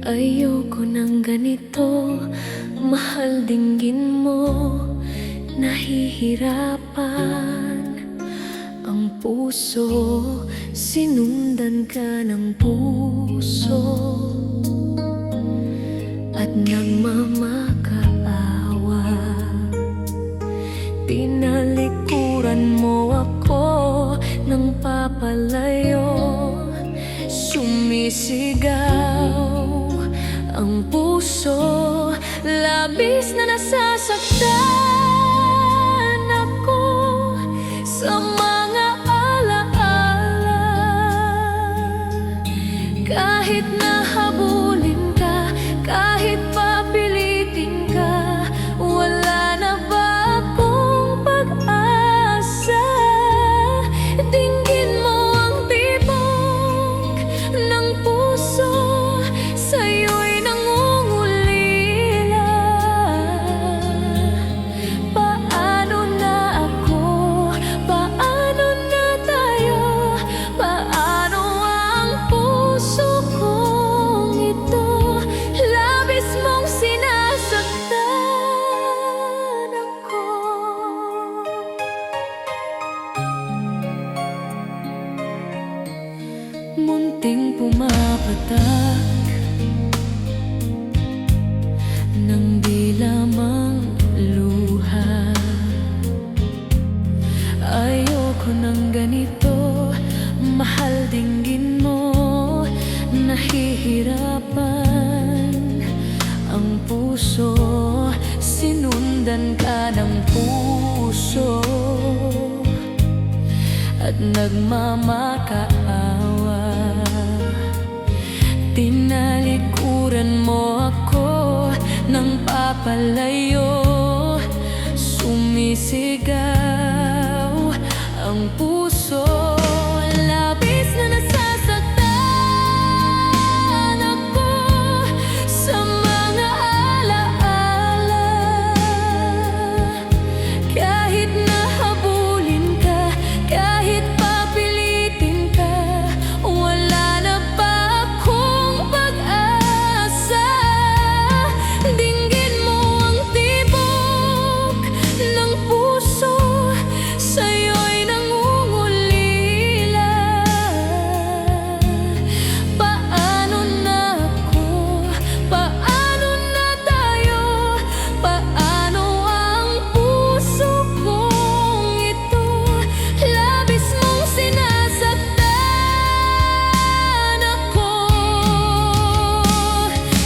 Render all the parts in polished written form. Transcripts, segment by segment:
Ayoko ng ganito, mahal dinggin mo. Nahihirapan ang puso, sinundan ka ng puso at nagmamakaawa. Tinalikuran mo ako ng papalayo, sumisigaw ang puso, labis na nasasaktan ako sa mga alaala. Kahit nahabulin ka, kahit papilitin ka, wala na ba akong pag-asa? Dinggin mo ang tibok ng puso, sa'yo'y nangungulila. Paano na ako? Paano na tayo? Paano ang puso kong ito? Labis mong sinasaktan ako. Munting pumapatak ng di lamang luha. Ayoko ng ganito, mahal dinggin mo. Nahihirapan ang puso, sinundan ka ng puso at nagmamakaawa. Tinalikuran mo ako ng papalayo, sumisigaw ang puso, labis na nasasaktan ako sa mga alaala. Kahit nahabulin ka, kahit papilitin ka, wala na ba akong pag-asa? Dinggin mo ang tibok ng puso, sa'yo'y nangungulila. Paano na ako? Paano na tayo? Paano ang puso kong ito? Labis mong sinasaktan ako.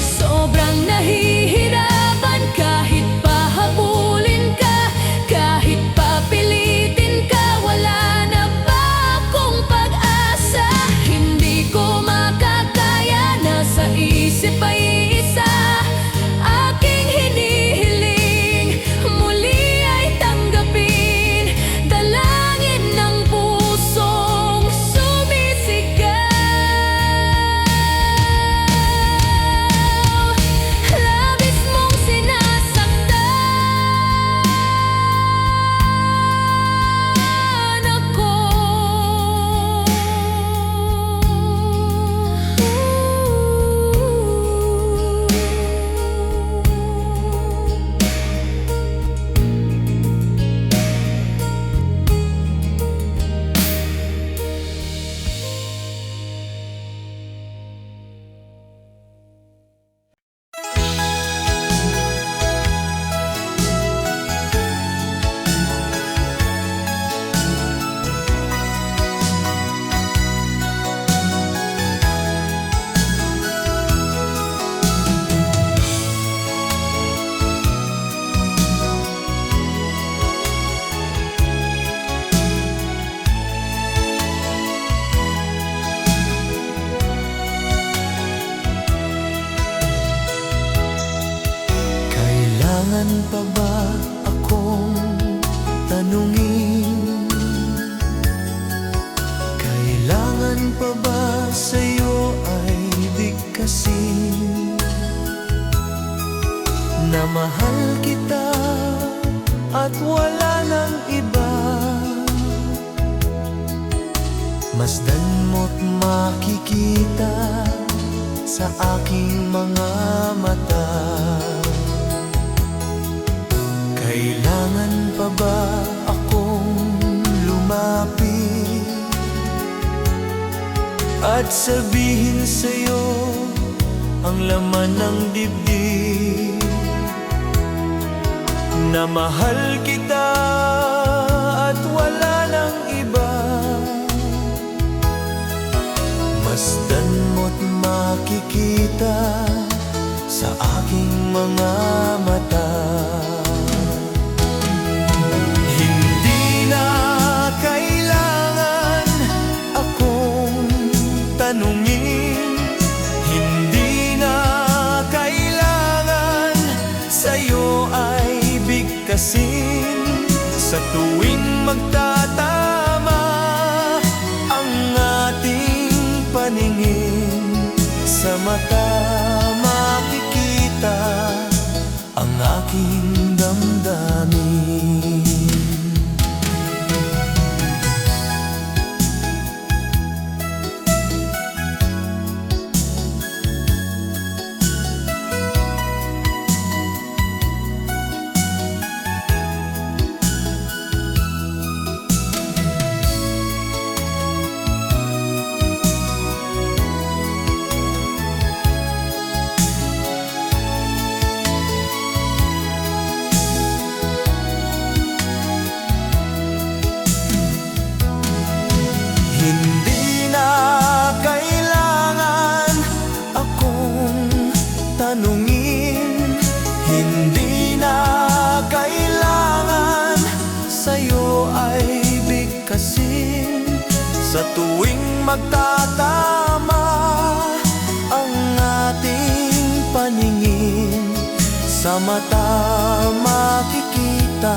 Sobrang nahihirapan, kahit pahabulin ka, kahit papilitin ka, wala na ba akong pag-asa? Hindi ko makakaya, nasa isip ay isa, aking hinihiling, muli ay tanggapin, dalangin ng pusong sumisigaw. Labis mong sinasaktan ako. Kailangan pa ba akong tanungin? Kailangan pa ba sa'yo ay bigkasin na mahal kita at wala nang iba? Masdan mo't makikita sa aking mga mata. Kailangan pa ba akong lumapit at sabihin sa'yo ang laman ng dibdib, na mahal kita at wala nang iba? Masdan mo't makikita sa aking mga mata. Hindi na kailangan akong tanungin, hindi na kailangan sa'yo ay bigkasin. Sa tuwing magtatama ang ating paningin, sa mata makikita ang aking damdamin. Hindi na kailangan akong tanungin, hindi na kailangan sa'yo ay bigkasin. Sa tuwing magtatama ang ating paningin, sa mata makikita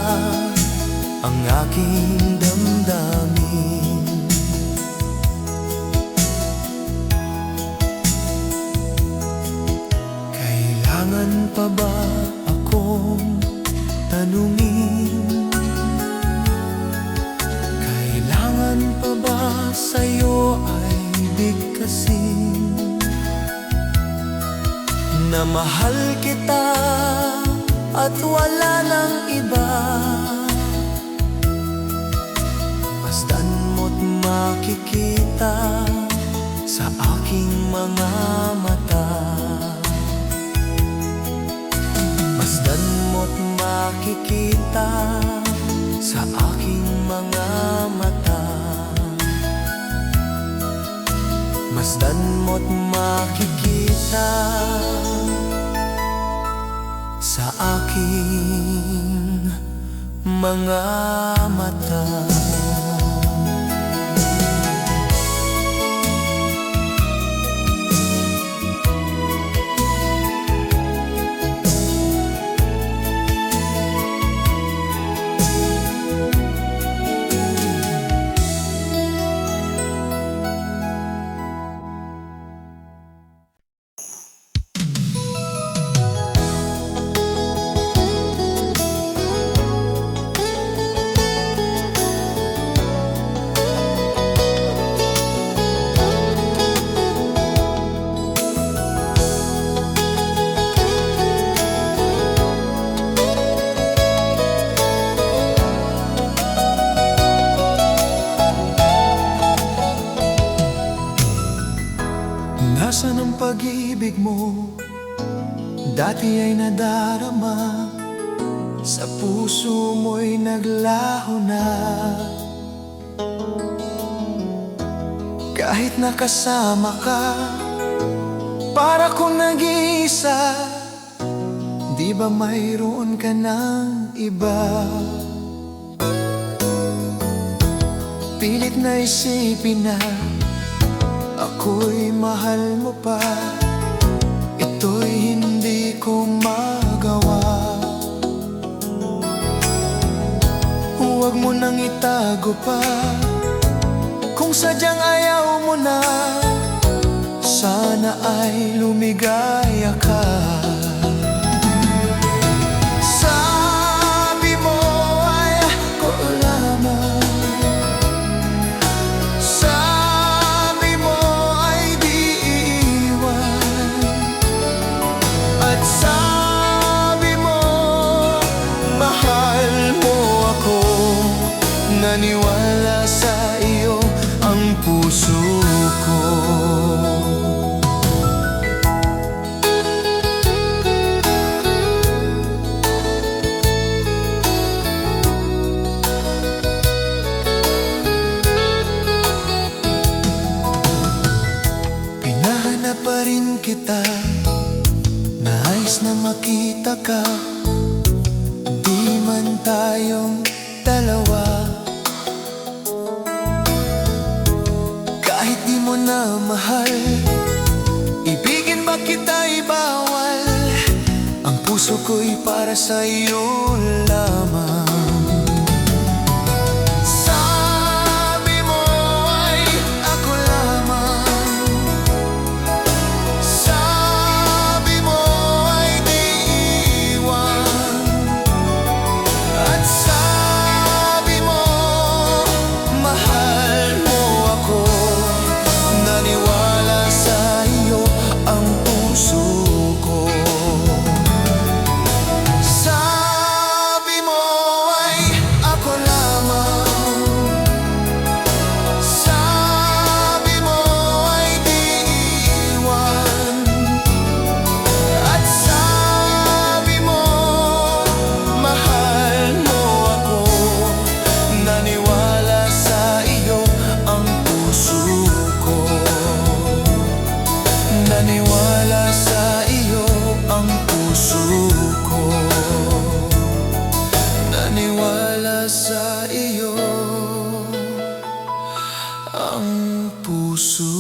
ang aking damdamin. Kailangan pa ba akong tanungin? Kailangan pa ba sa'yo ay bigkasin, na mahal kita at wala nang iba? Masdan mo't makikita sa aking mga mata. Masdan mo't makikita sa aking mga mata. Masdan mo't makikita sa aking mga mata. Nasaan ang pag-ibig mo? Dati ay nadarama, sa puso mo'y naglaho na. Kahit nakasama ka, para kong nag-iisa. Di ba mayroon ka ng iba? Pilit na isipin na ako'y mahal mo pa, ito'y hindi ko magawa. Huwag mo nang itago pa, kung sadyang ayaw mo na, sana ay lumigaya ka. Sabi mo ay ako lamang, sabi mo ay di iiwan, pa rin kita, nais na makita ka. Di man tayong dalawa, kahit di mo na mahal, ibigin ba kita'y bawal? Ang puso ko'y para sa iyo lamang. Sabi mo ay ako lamang, sabi mo ay di iwan, at sabi mo mahal mo ako. Naniwala sa iyo ang puso ko. Sabi mo ay ako lamang, sabi mo ay di iwan, at sabi mo mahal mo ako. Naniwala sa iyo ang puso ko. Naniwala sa iyo ang puso ko. Naniwala sa iyo ang puso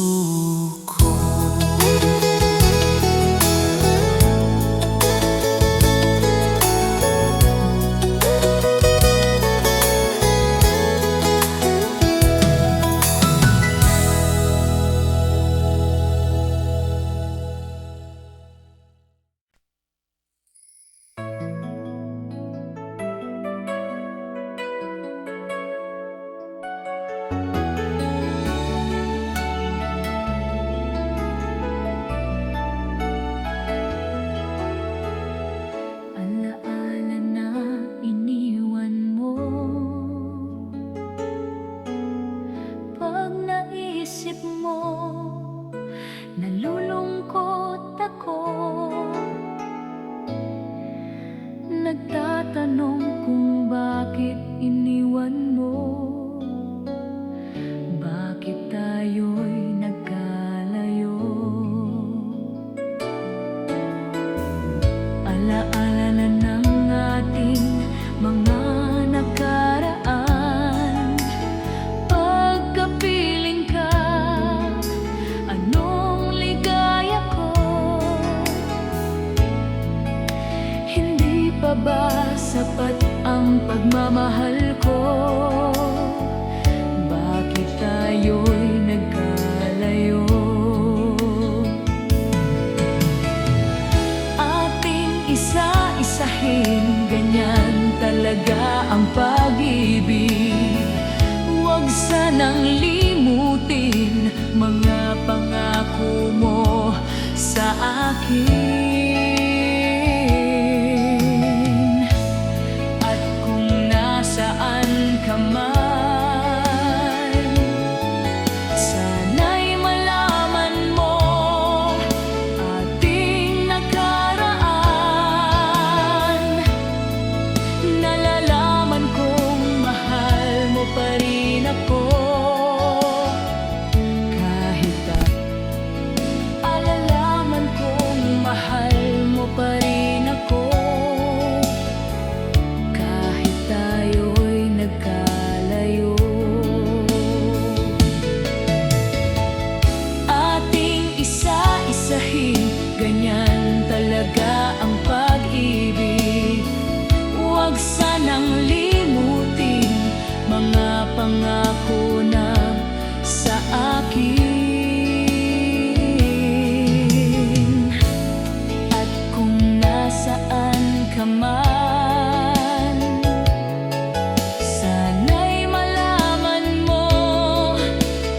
ko. Alaala na iniwan mo, pag naisip mo, nalulungkot ako. Nagtatanong kung bakit iniwan mo, bakit tayo'y nagkalayo. Alaala na ng ating mga nakaraan, pagkapiling ka, anong ligaya ko. Hindi pa ba sapat ang pagmamahal ko? Bakit tayo'y nagkalayo? Ating isa-isahin, ganyan talaga ang pag-ibig. Huwag sanang limutin mga pangako mo sa akin. At kung nasaan ka man, sana'y malaman mo ating nakaraan. Nalalaman kong mahal mo pa rin ako, kahit alalaman kong mahal mo pa rin ako, kahit tayo'y nagkalayo. Ating isa-isahin, ganyan talaga ang pag-ibig. Huwag sanang limutin mga pangako na sa akin. At kung nasaan ka man, sana'y malaman mo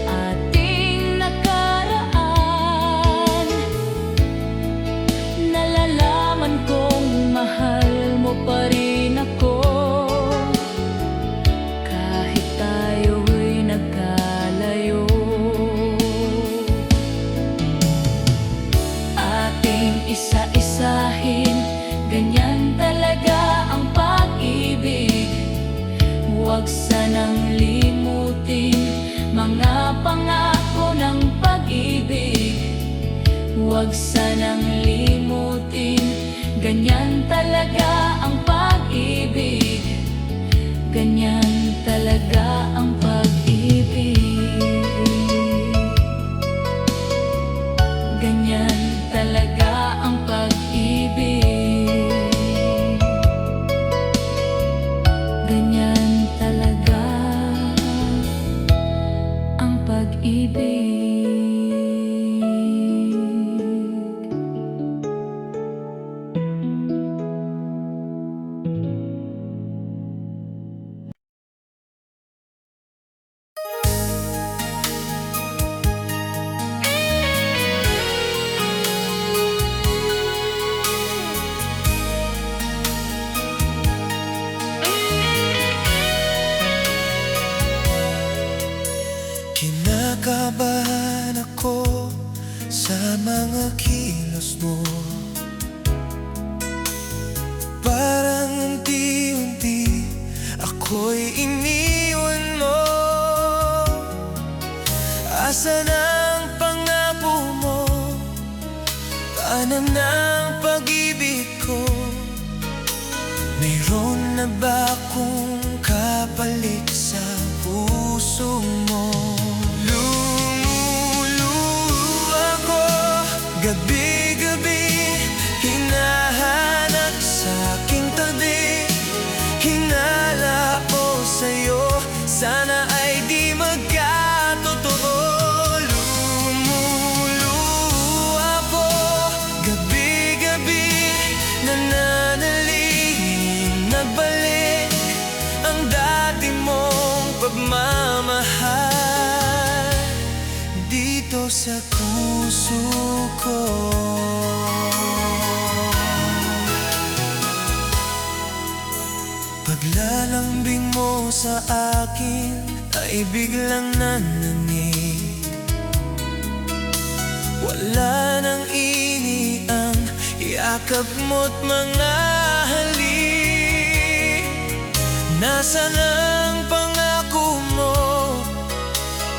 ating nakaraan. huwag sanang limutin, ganyan talaga ang pag-ibig. Ganyan talaga ang pag-ibig. Ganyan talaga ang pag-ibig. Ganyan talaga ang pag-ibig. Kinakabahan ako sa mga kilos mo, parang unti-unti ako'y iniwan mo. Asan ang pangako mo? Paano ng pag-ibig ko? Mayroon na ba akong kapalit sa puso mo? Gabi-gabi, hinahanap sa aking tabi. Hinala ko sa'yo, sana ay di magkatotoo. Lumuluha ko, gabi-gabi, nananalangin nagbalik ang dati mong pagmamahal dito sa puso ko. Paglalambing mo sa akin ay biglang nananig. Wala nang ini ang yakap mo't mga halik. Nasaan ang pangako mo?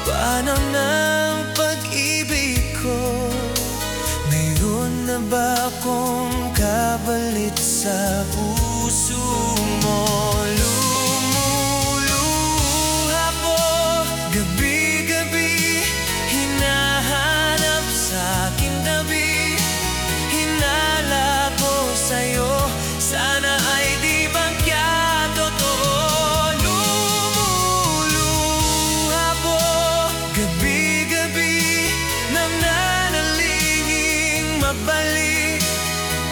Paano ng pag-ibig ko? Mayroon na ba akong kapalit sa puso mo? Lumuluha ko, gabi-gabi, hinahanap sa aking tabi. Hinala ko sa'yo, sana ay di magkatotoo. Lumuluha ko, gabi-gabi, nananalangin mabalik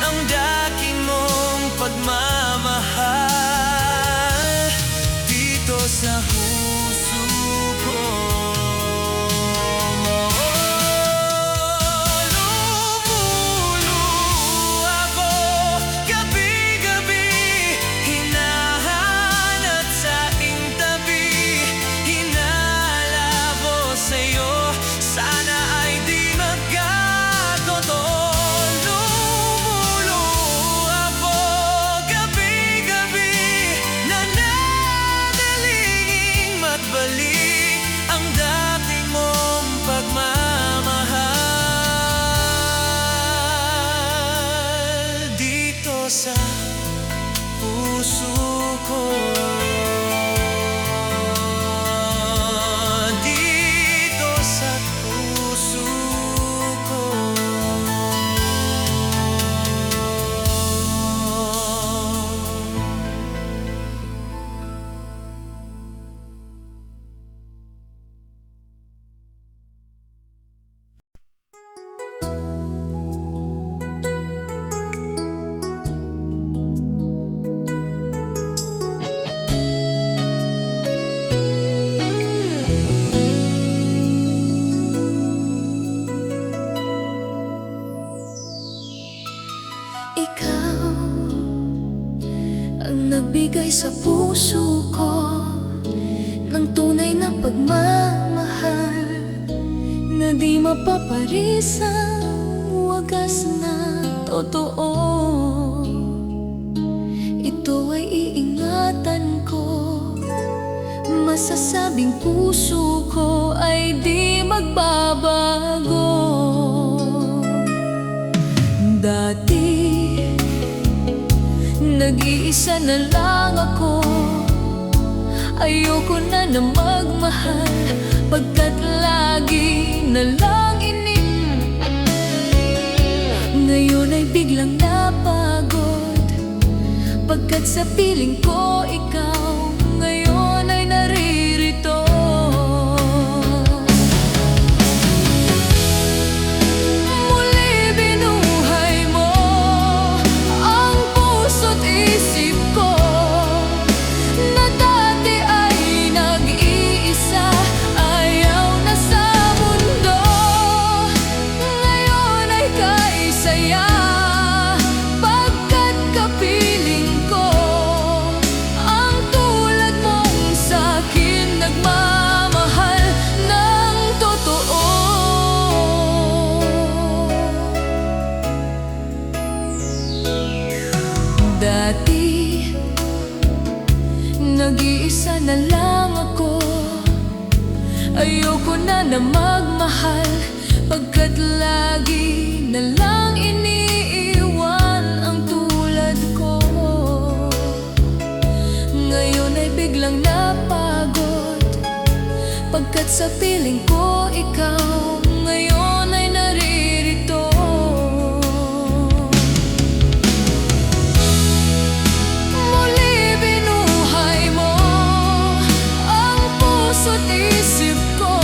ang dati mong pagmamahal dito sa puso ko. Lumuluha ko, gabi-gabi, hinahanap sa aking tabi. Hinalabo sa'yo, sana ay di magkatotoo. Lumuluha ko, gabi-gabi, nananalangin magbalik ang dati mong pagmamahal dito sa puso ko. Dito sa puso ko. Ikaw ang nagbigay sa puso ko ng tunay na pagmamahal na di mapaparisang wagas na totoo. Ito ay iingatan ko, masasabing puso ko ay di magbabago. Dati, nag-iisa na lang ako. Ayoko na magmahal, pagkat lagi na lang Ngayon ay biglang napagod, pagkat sa piling ko ikaw ngayon ay naririto. Muli binuhay mo ang puso't isip ko, na dati ay nag-iisa, ayaw na sa mundo. Ngayon ay kaisaya, pagkat kapiling ko ang tulad mong sa'kin nagmamahal ng totoo. Dati, nag-iisa na lang ako. Ayoko na magmahal, pagkat lagi na lang iniiwan ang tulad ko. Ngayon ay biglang napagod, pagkat sa piling ko ikaw ngayon ay naririto. Muli binuhay mo ang puso't isip ko,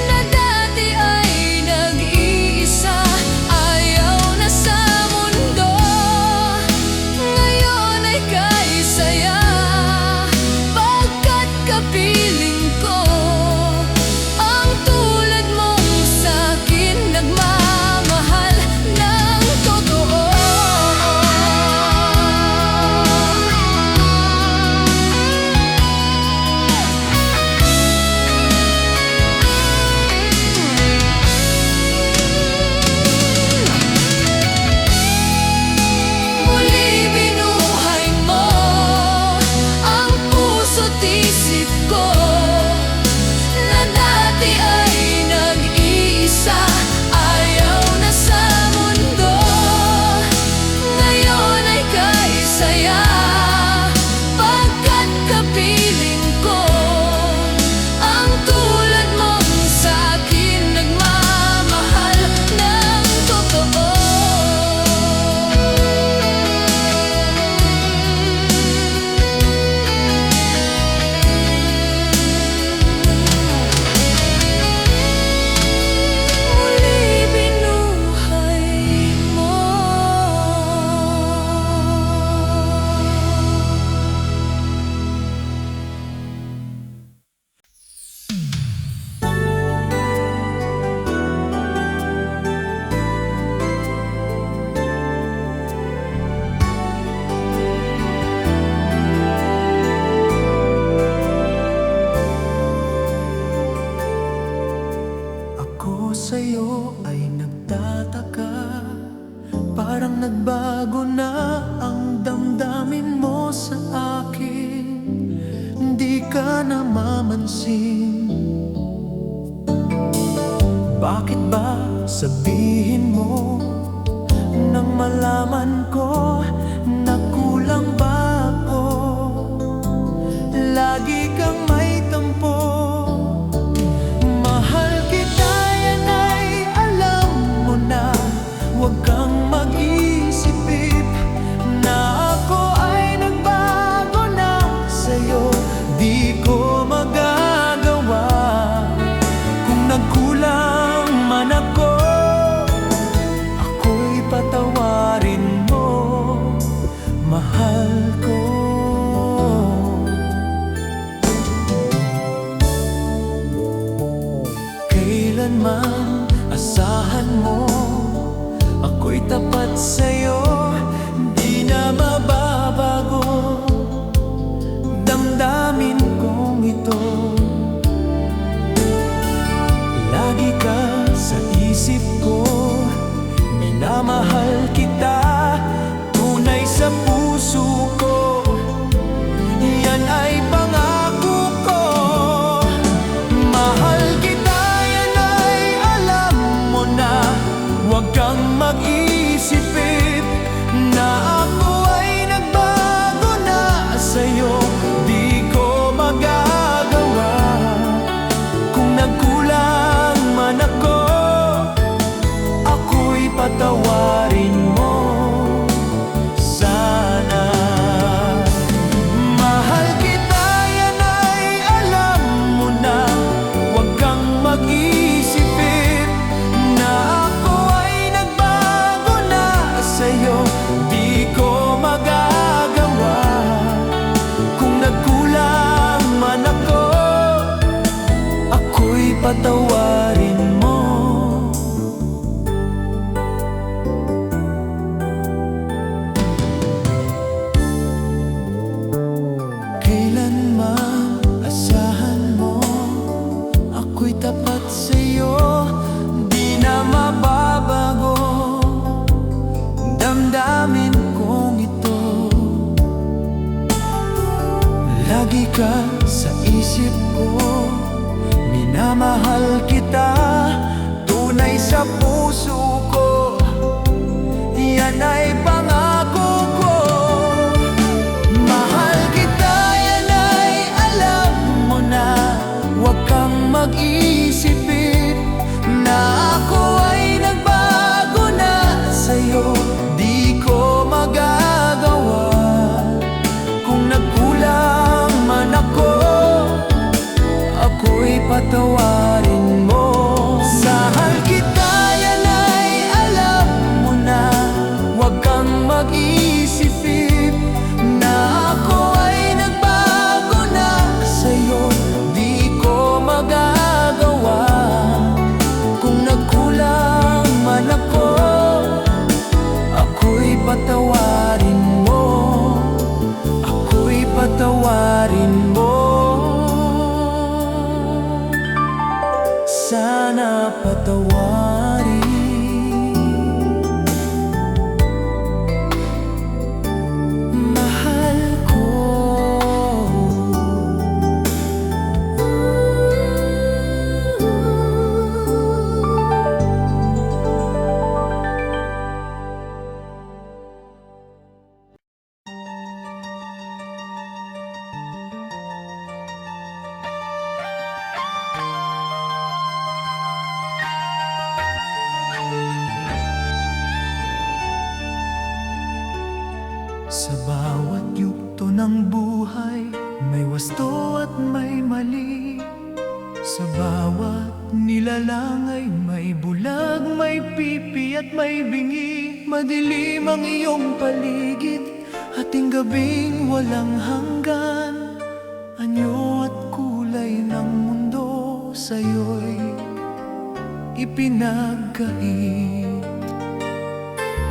na dati ay nag-iisa, ayaw na sa mundo. Ngayon ay kaisaya, pagkat kapiling ko ang tulad mong sa'kin nagmamahal ng totoo. Muli binuhay mo ang puso't isip ko, na dati ay nag-iisa, ayaw na sa mundo. Ngayon ay kaisaya, pagkat kapiling ko ang tulad mong sa'kin nagmamahal ng totoo. Muli binuhay mo. Ako sa'yo ay nagtataka, parang nagbago na ang damdamin mo sa akin. Hindi ka namamansin. Bakit ba sabihin mo nang malaman ko na kulang ba ako? Lagi kang may tampo. Mahal kita, yan ay alam mo na. Huwag kang mag-isip na ako ay nagbago na sa'yo. Di ko magagawa kung nagkulang man ako. Ako'y patawarin mo, mahal ko. Kailanman asahan mo, ako'y tapat sa'yo, di na mababago damdamin kong ito. Lagi ka sa isip ko, minamahal kita, tunay sa puso ko. Yan ay pangako ko. Mahal kita, yan ay alam mo na. Huwag kang mag-iisip patawarin mo. Kailanman asahan mo, ako'y tapat sa'yo, di na mababago damdamin kong ito. Lagi ka sa isip ko, minamahal kita, tunay sa puso ko, yan ay pangako ko. Mahal kita, yan ay alam mo na, huwag kang mag-isipin na ako ay nagbago na sa'yo. Di ko magagawa kung nagkulang man ako, ako'y patawarin mo. Mahal kita, yan ay alam mo na, huwag kang mag-isipin na ako ay nagbago na sa'yo. Di ko magagawa kung nagkulang man ako, ako'y patawarin mo, ako'y patawarin mo. Sana patawarin mahal ko. Sa bawat yugto ng buhay, may wasto at may mali. Sa bawat nilalang ay may bulag, may pipi at may bingi. Madilim ang iyong paligid, ating gabing walang hanggan. Anyo at kulay ng mundo sa'yo'y ipinagkait.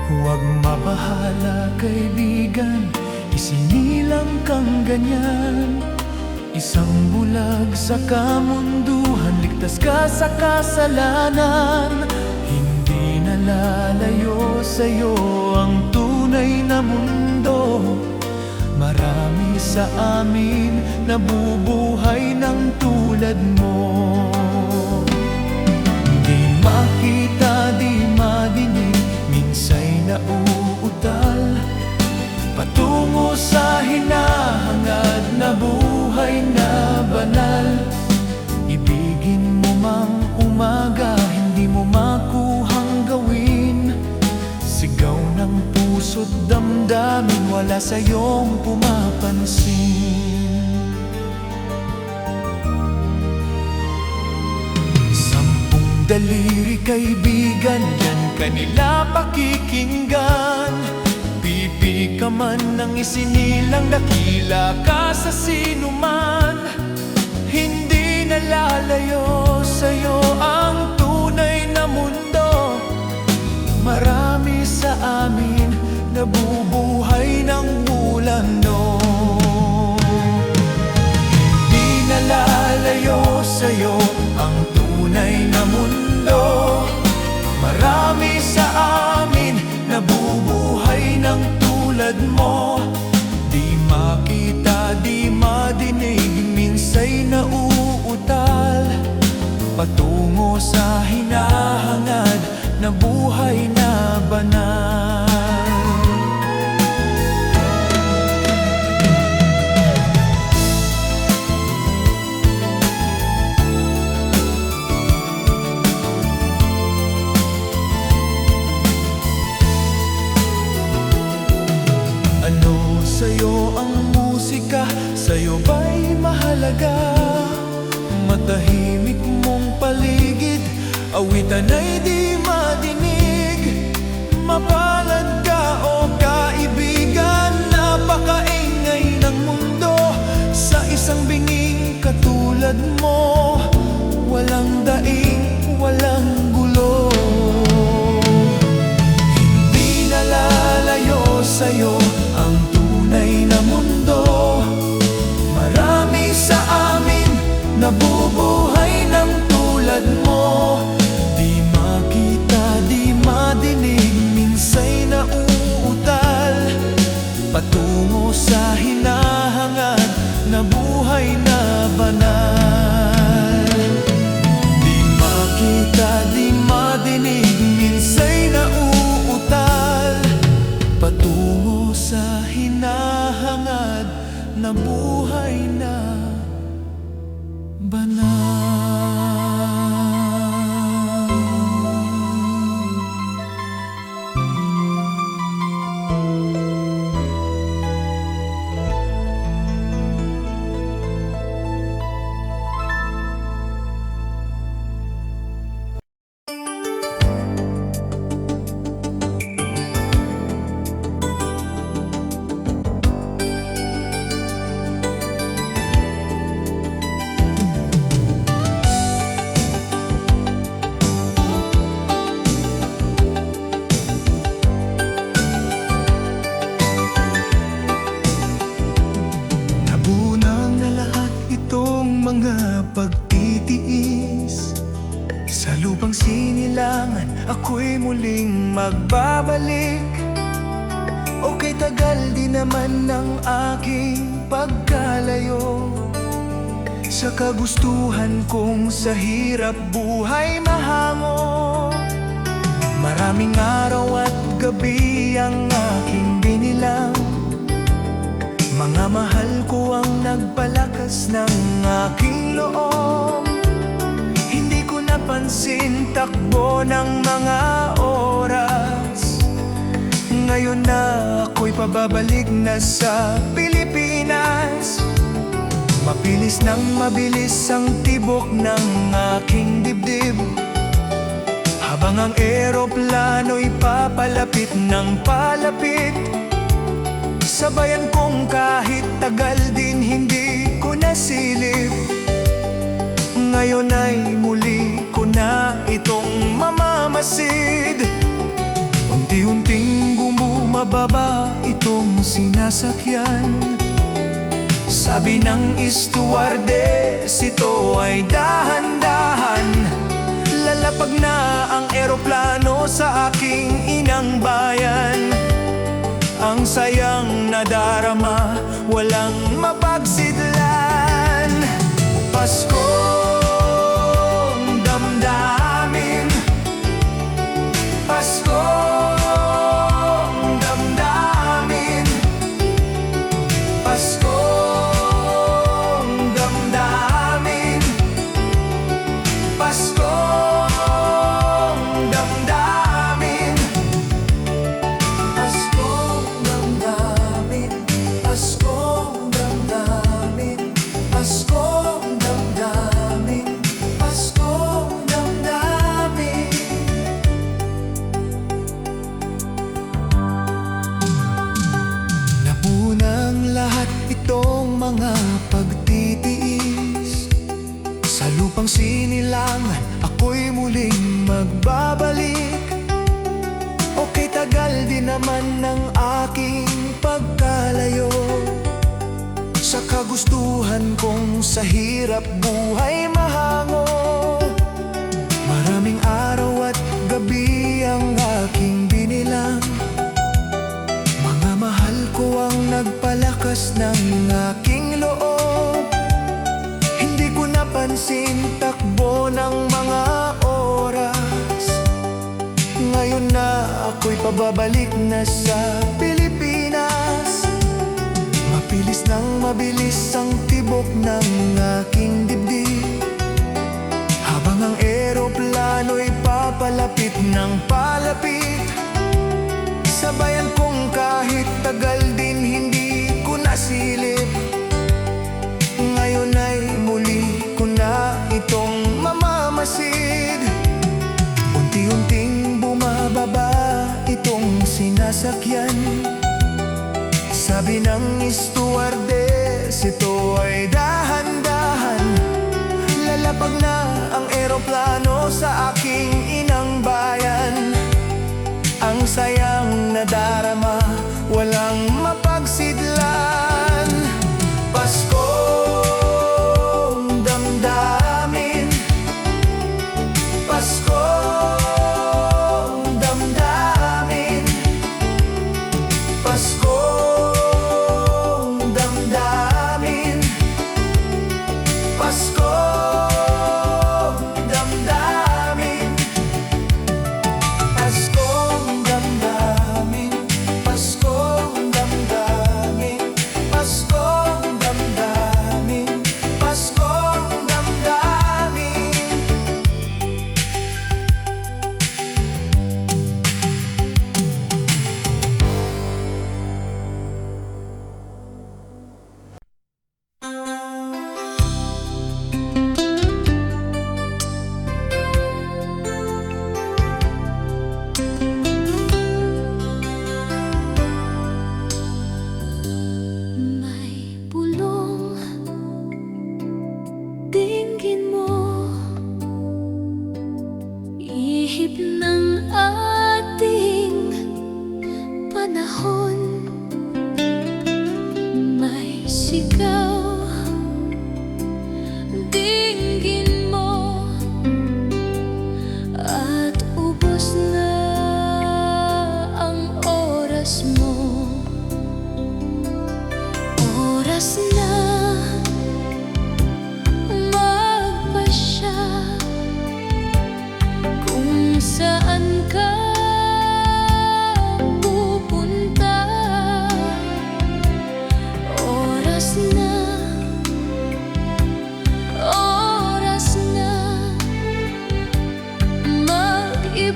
Huwag mabahala kaibigan, isinilang kang ganyan. Isang bulag sa kamunduhan, ligtas ka sa kasalanan. Hindi nalalayo sa'yo ang tunay na mundo. Marami sa amin nabubuhay ng tulad mo. Di makita, di madinig, minsa'y nauutal patungo sa hinahangad na buhay na banal. Ibigin mo mang umaga, hindi mo makuhang gawin. Sigaw ng puso't damdamin, wala sa'yong pumapansin. Sampung daliri kaibigan, yan kanila pakikinggan. Pipi ka man ng isinilang, dakila ka sa sinuman. Hindi nalalayo sa'yo ang tunay na mundo. Marami sa amin nabubuhay ng ulano. Hindi nalalayo sa'yo ang tunay na mundo. Marami sa amin nabubuhay ng tulad mo. Di makita, di madinig, minsa'y nauutal patungo sa hinahangad na buhay na banal. Ano sa'yo ang musika? Sa'yo ba'y mahalaga? Matahimik mong paligid, awitan ay di madinig. Mapalad ka o kaibigan, napakaingay ng mundo. Sa isang binging katulad mo, walang daig sinilangan, ako'y muling magbabalik. Okay, tagal di naman ng aking pagkalayo sa kagustuhan kong sa hirap buhay mahango. Maraming araw at gabi ang aking binilang, mga mahal ko ang nagpalakas ng aking loob. Hindi ko napansin takbo ng mga oras, ngayon na ako'y pababalik na sa Pilipinas. Mapilis nang mabilis ang tibok ng aking dibdib, habang ang eroplano'y papalapit ng palapit. Sabayan kong kahit tagal din hindi ko nasilip, ngayon ay muli ko na itong mamamasid. Unti-unting bumababa itong sinasakyan. Sabi ng stewardess, ito ay dahan-dahan. Lalapag na ang eroplano sa aking inang bayan. Ang sayang nadarama, walang mapagsidlan. Paskong damdamin, Paskong damdamin, Paskong damdamin, Paskong damdamin, Paskong damdamin, Paskong damdamin, Paskong damdamin, Paskong damdamin. Napunang lahat itong mga pagtitiis, sa lupang sinilangan ako'y muling magbabalik. Okay, tagal din naman ng aking pagkalayo sa kagustuhan kong sa hirap buhay mahango. Maraming araw at gabi ang aking binilang, mga mahal ko ang nagpalakas ng aking loob. Hindi ko napansin takbo ng mga oras, ngayon na ako'y pababalik na sa Pilipinas. Mapilis nang mabilis ang tibok ng aking dibdib, habang ang eroplano'y papalapit ng palapit. Sabayan kong kahit tagal din hindi ko nasilip, ngayon ay muli ko na itong mamamasid. Unti-unting bumababa itong sinasakyan. Sabi ng stewardess, ito ay dahan-dahan. Lalapag na ang eroplano sa aking inang bayan. Ang sayang nadarama, walang mapagsidlan. Paskong damdamin, Paskong damdamin, Paskong damdamin, Paskong damdamin, Paskong damdamin, Paskong damdamin, Paskong damdamin, Paskong damdamin. May pulong dinggin mo, ihip ng ating panahon. May sigaw, dinggin mo,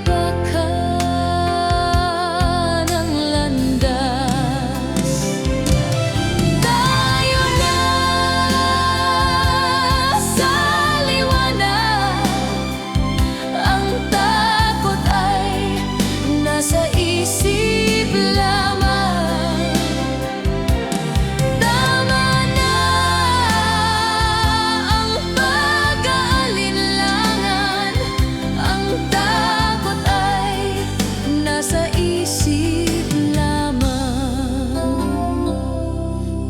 iba ka ng landas. Tayo na sa liwanag. Ang takot ay nasa isip lamang. Tama na ang pag-aalinlangan. Ang takot ay nasa isip lamang.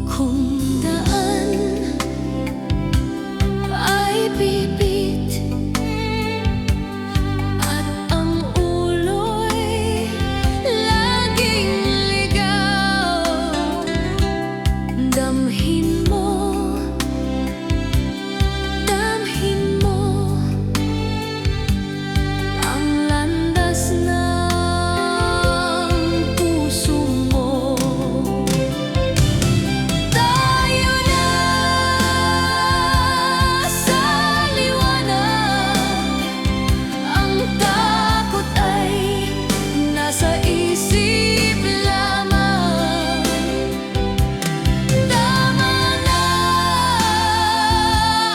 Kung daan ay pipit at ang ulo'y laging ligaw, damhin mo ang landas ng puso mo. Tayo na sa liwanag. Ang takot ay nasa isip lamang. Tama na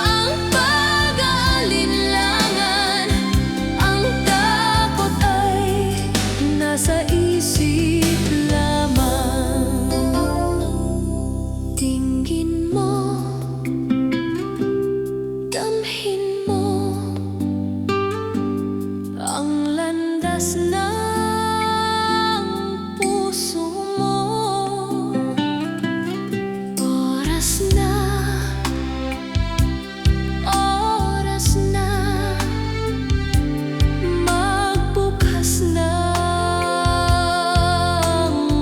ang pag-aalinlangan. Ang takot ay nasa isip lamang. Tingin mo, damhin mo ang landas ng puso mo. Oras na magbukas ng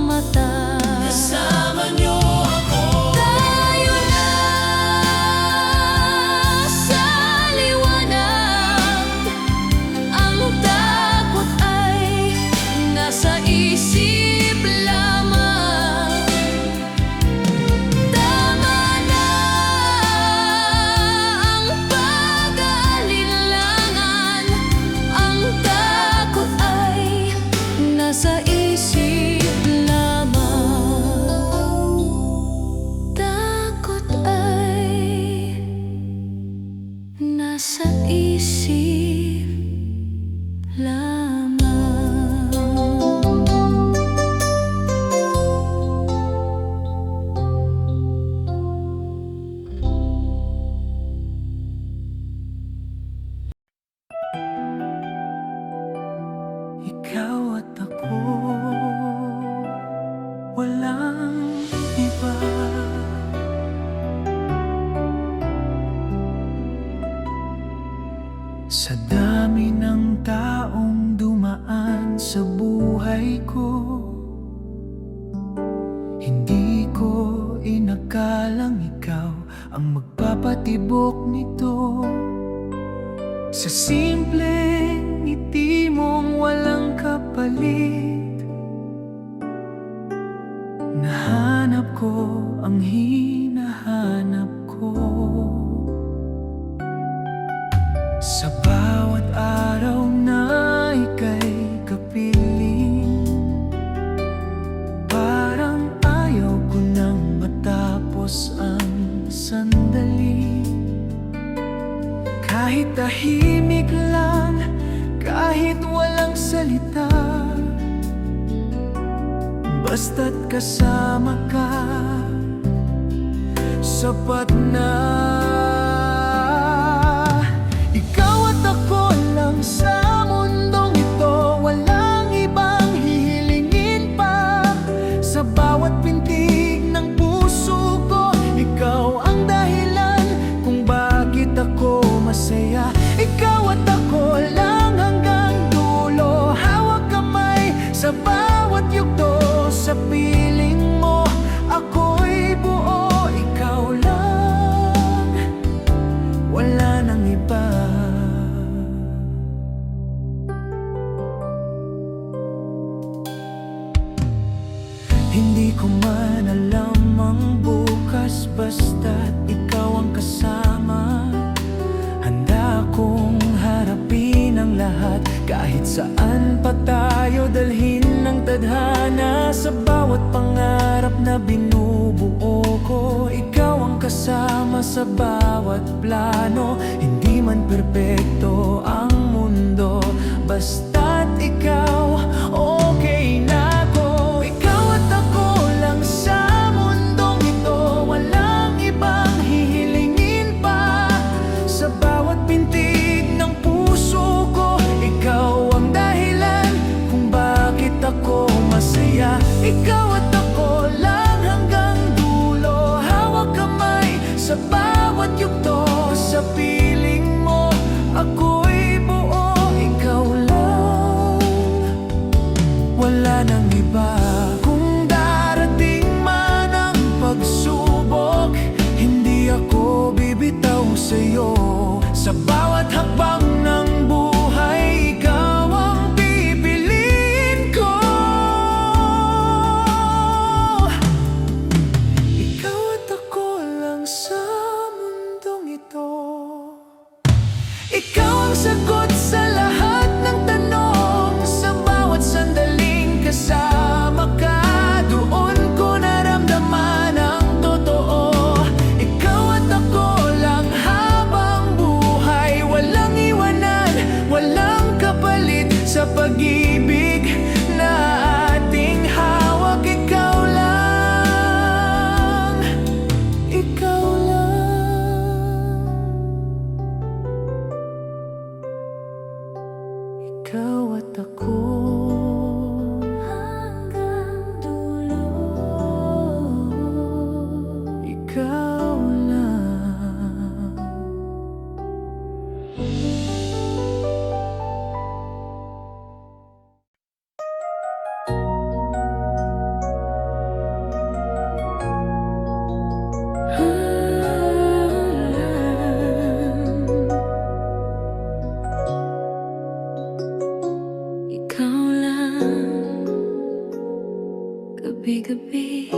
mata. Kasama niyo ako. Tayo na sa liwanag. Ang takot ay nasa isip lamang. Tama na ang pag-aalinlangan. Ang takot ay nasa isip lamang. Takot ay nasa isip lamang. Ikaw at ako, walang iba. Sa dami ng taong dumaan sa buhay ko, hindi ko inakalang ikaw ang magpapatibok nito. Sa simpleng ngiti mong walang kapalit, nahanap ko ang hinahanap ko. Sa bawat araw na ika'y kapiling, parang ayaw ko nang matapos ang sandali. Kahit tahimik lang, kahit walang salita, basta't kasama ka, sapat na. Ikaw at ako lang sa mundong ito, walang ibang hihilingin pa. Sa bawat pintig ng puso ko, ikaw ang dahilan kung bakit ako masaya. Ikaw at ako lang hanggang dulo, hawak kamay sa bawat yugto. Sa piling mo, ako'y buo. Ikaw lang, wala nang iba. Hindi ko man alam ang bukas, basta't ikaw ang kasama. Handa akong harapin ang lahat, Kahit saan pa tayo dalhin ng tadhana, sa bawat pangarap na binubuo ko, ikaw ang kasama sa bawat plano. Hindi man perpekto ang mundo, basta't ikaw, okay na ako. Ikaw at ako lang sa mundong ito, walang ibang hihilingin pa. Sa bawat pintig ng puso ko, ikaw ang dahilan kung bakit ako masaya. Ikaw at ako lang hanggang dulo, hawak kamay sa bawat yugto. Sa piling mo, ako'y buo. Ikaw lang, wala nang iba. Kung darating man ang pagsubok, hindi ako bibitaw sa'yo. Sa bawat hakbang ng buhay, ikaw ang pipiliin ko. Ikaw at ako lang sa mundong ito. Ikaw ang sagot sa lahat ng tanong. Sa bawat sandaling kasama ka, doon ko naramdaman ang totoo. Ikaw at ako lang habang buhay, walang iwanan, walang kapalit sa pag-ibig na ating hawak. Ikaw lang, ikaw lang, ikaw at ako hanggang dulo. Ikaw lang. Ikaw lang, gabi-gabi.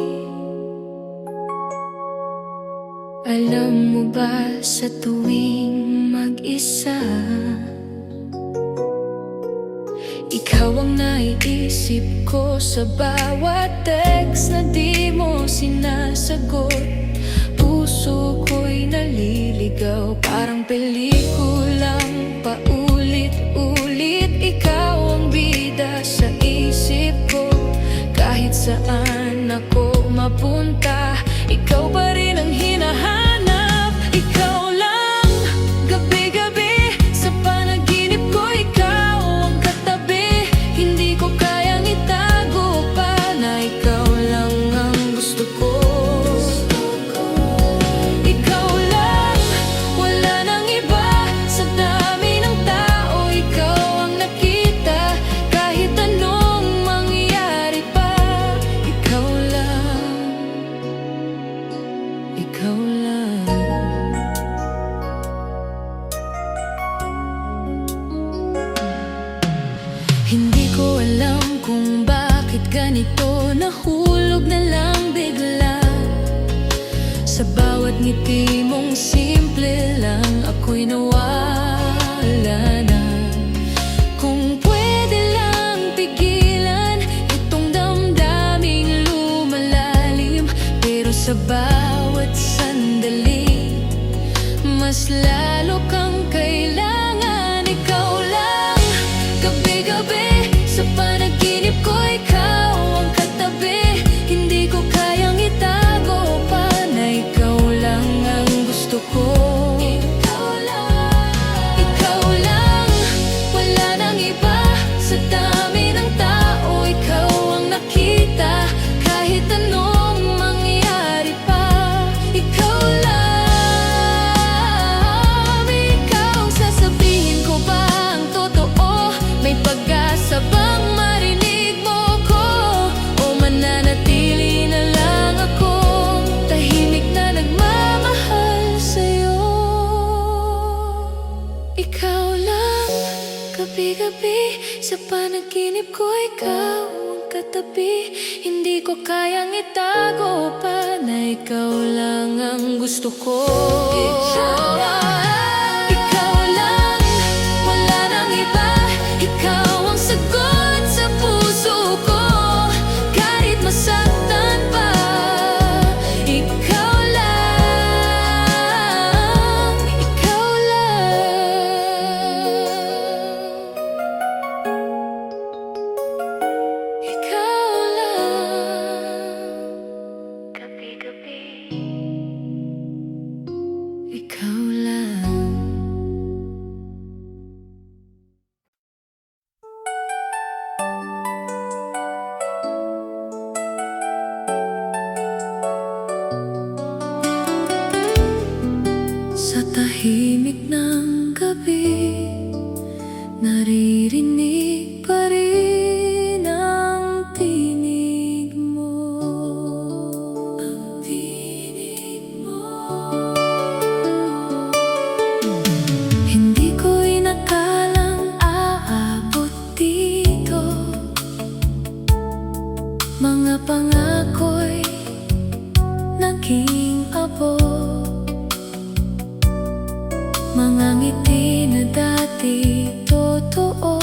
Alam mo ba sa tuwing mag-isa, ikaw ang naiisip ko sa bawat text na di mo sinasagot. Puso ko'y naliligaw, parang pelikulang paulit-ulit. Ikaw ang bida sa isip ko, kahit saan ako mapunta, ikaw pa rin ang hinahanap. Ikaw lang, gabi-gabi sa panaginip ko, ikaw ang katabi. Hindi ko kayang itago pa na ikaw lang ang gusto ko. Ikaw lang, wala nang iba. Sa dami ng tao, ikaw ang nakita. Kahit anong mangyari pa, ikaw lang, ikaw lang. Hindi ko alam kung bakit ganito, nahulog na lang bigla. Sa bawat ngiti mong simple lang, ako'y nawala na. Kung pwede lang pigilan itong damdaming lumalalim, pero sa bawat sandali, mas lalo kang kailangan. Ikaw lang, gabi-gabi sa panaginip ko, ikaw ang katabi. Hindi ko kayang itago pa na ikaw lang ang gusto ko. Ikaw lang, wala nang iba. Sa dami ng tao, ikaw ang nakita. Kahit anong mangyari pa, ikaw lang. Ikaw, sasabihin ko ba ang totoo? May pag-asa bang marinig mo ko? O mananatili na lang akong tahimik na nagmamahal sa'yo? Ikaw lang, gabi-gabi sa panaginip ko, ikaw ang katabi. Hindi ko kayang itago pa na ikaw lang ang gusto ko. Ikaw lang, wala nang iba. Ikaw pangako'y naging abot. Mga ngiti na dati totoo,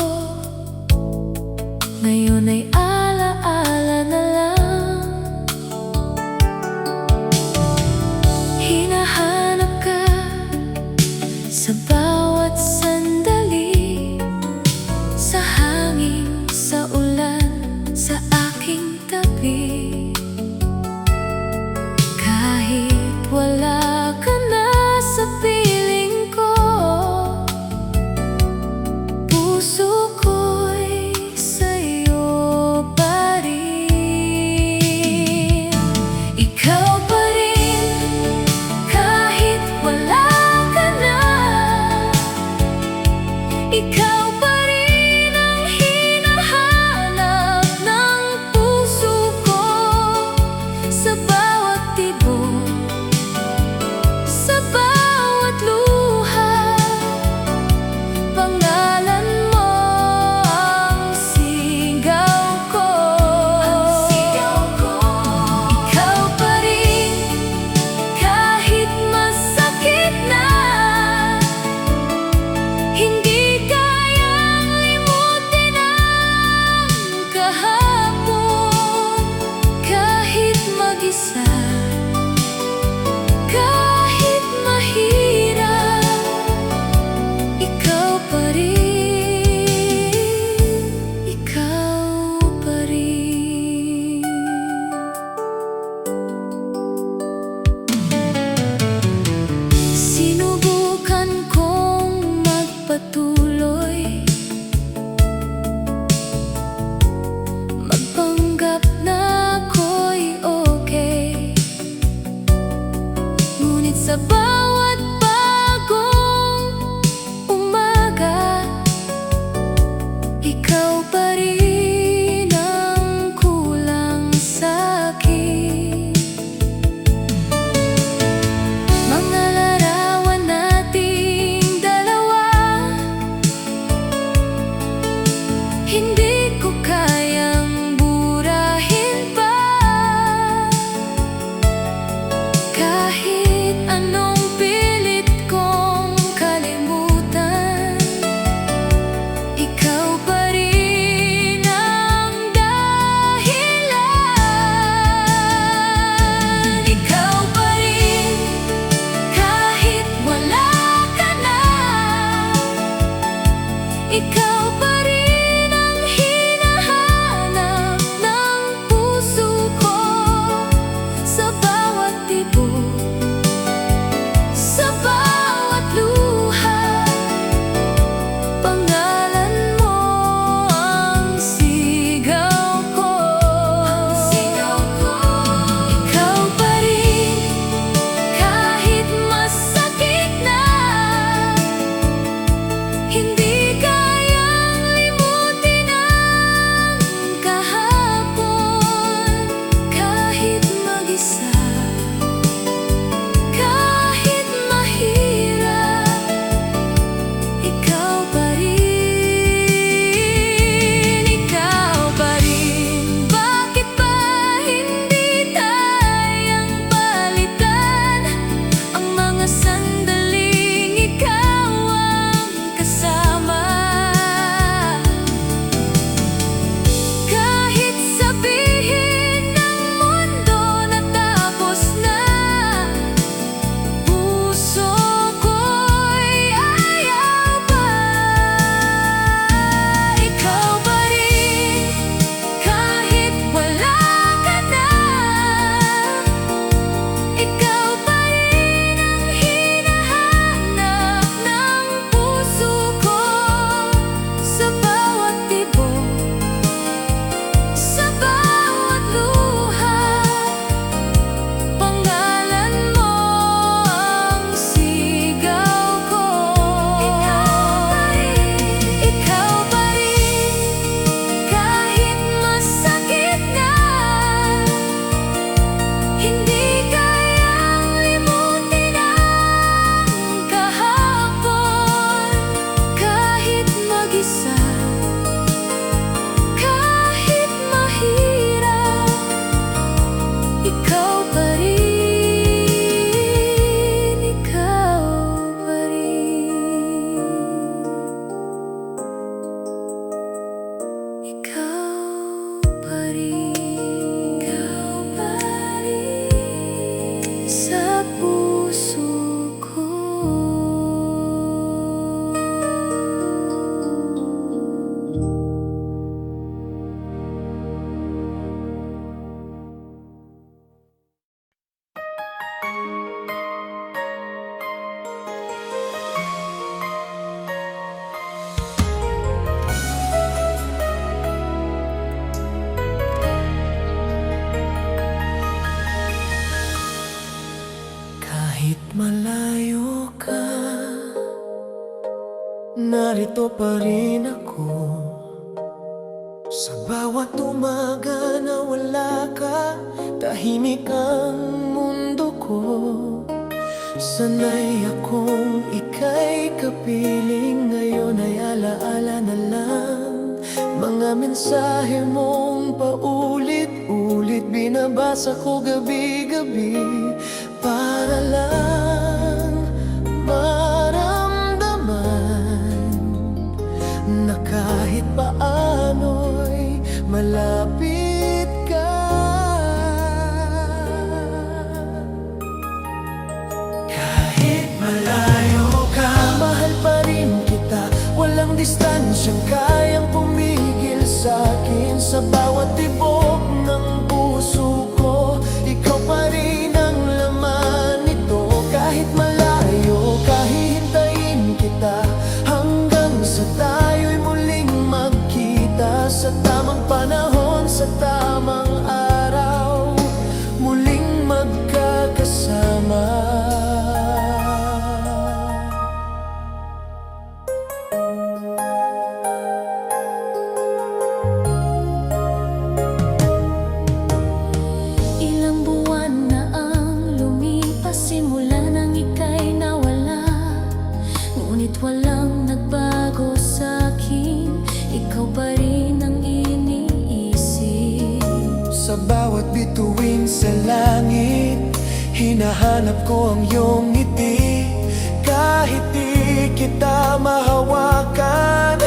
ngayon ay alaala na lang. Hinahanap ka sa bawat sandali, sa hangin, sa ulan, sa aking tabi. Kahit wala ka na sa piling ko, puso ko'y sa'yo malayo ka, narito pa rin ako. Sa bawat umaga na wala ka, tahimik ang mundo ko. Sanay akong ika'y kapiling, ngayon ay alaala na lang. Mga mensahe mong paulit-ulit, binabasa ko gabi-gabi, para lang maramdaman na kahit paano'y malapit ka. Kahit malayo ka, mahal pa rin kita. Walang distansyang kayang pumigil sa'kin. Sa bawat tibok ng puso ko, ikaw pa rin ang laman nito. Kahit malayo ka, hihintayin kita hanggang sa tayo'y muling magkita. Sa tamang panahon, sa tamang araw, muling magkakasama. Ilang buwan na ang lumipas simula nang ika'y nawala, ngunit walang nagbago sa'kin, ikaw pa rin ang iniisip. Sa bawat bituin sa langit, hinahanap ko ang iyong ngiti. Kahit di kita mahawakan,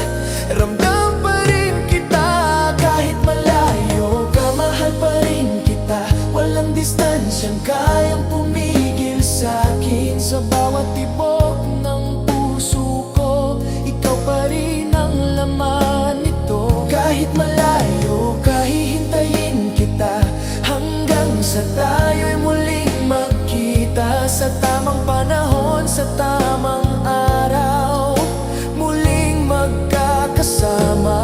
ramdam pa rin kita. Kahit malayo ka, mahal pa rin kita. Walang distansyang kayang pumigil sa'kin. Sa bawat tibok ng puso ko, ikaw pa rin ang laman nito. Kahit malayo ka, hihintayin kita hanggang sa tayo'y muling magkita. Sa tamang panahon, sa tamang araw, muling magkakasama.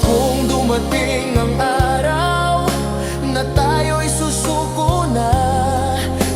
Kung dumating ang araw na tayo'y susuko na,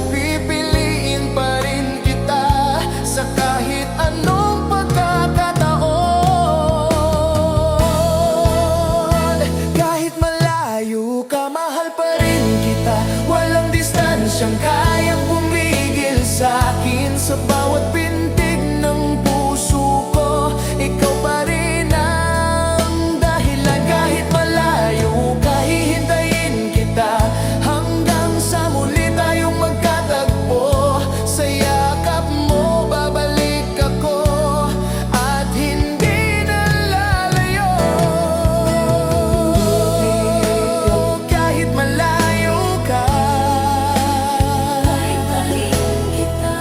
pipiliin pa rin kita sa kahit anong pagkakataon. Kahit malayo ka, mahal pa rin kita. Walang distansyang kayang pumigil sa'kin. Sa bawat pintig ng puso ko, ikaw pa rin ang dahilan. Kahit malayo ka, hihintayin kita hanggang sa muli tayong magkatagpo. Sa yakap mo babalik ako at hindi na lalayo. Kahit malayo ka, Kahit pa rin kita.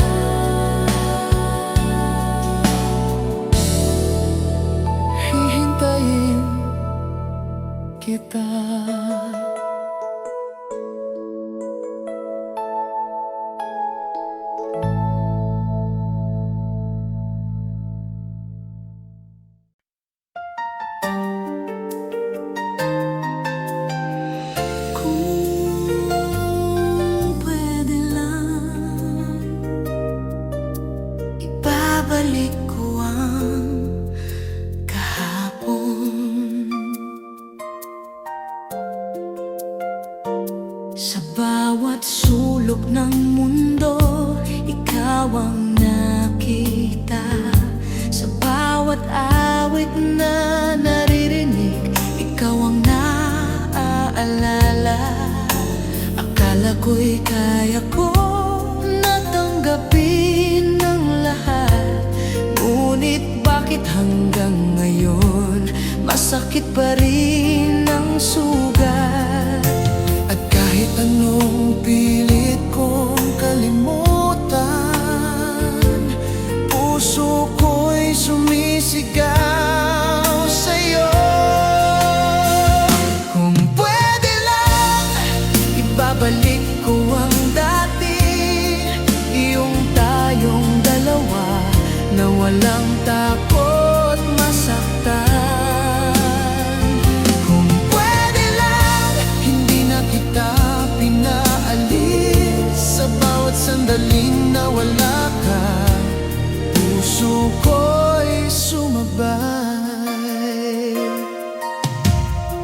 hihintayin kita. Kung pwede lang, Ibabalik ko ang kahapon. sa bawat sulok ng mundo, ikaw ang nakita. Sa bawat awit na naririnig, ikaw ang naaalala. Akala ko'y kaya ko natanggapin ng lahat, ngunit bakit hanggang ngayon masakit pa rin ang sugat? At kahit anong pilit kong kalimutan, puso ko'y sumisigaw sa'yo. Kung pwede lang, ibabalik ko ang dati, yung tayong dalawa na walang takot masaktan. Kung pwede lang, hindi na kita pinaalis.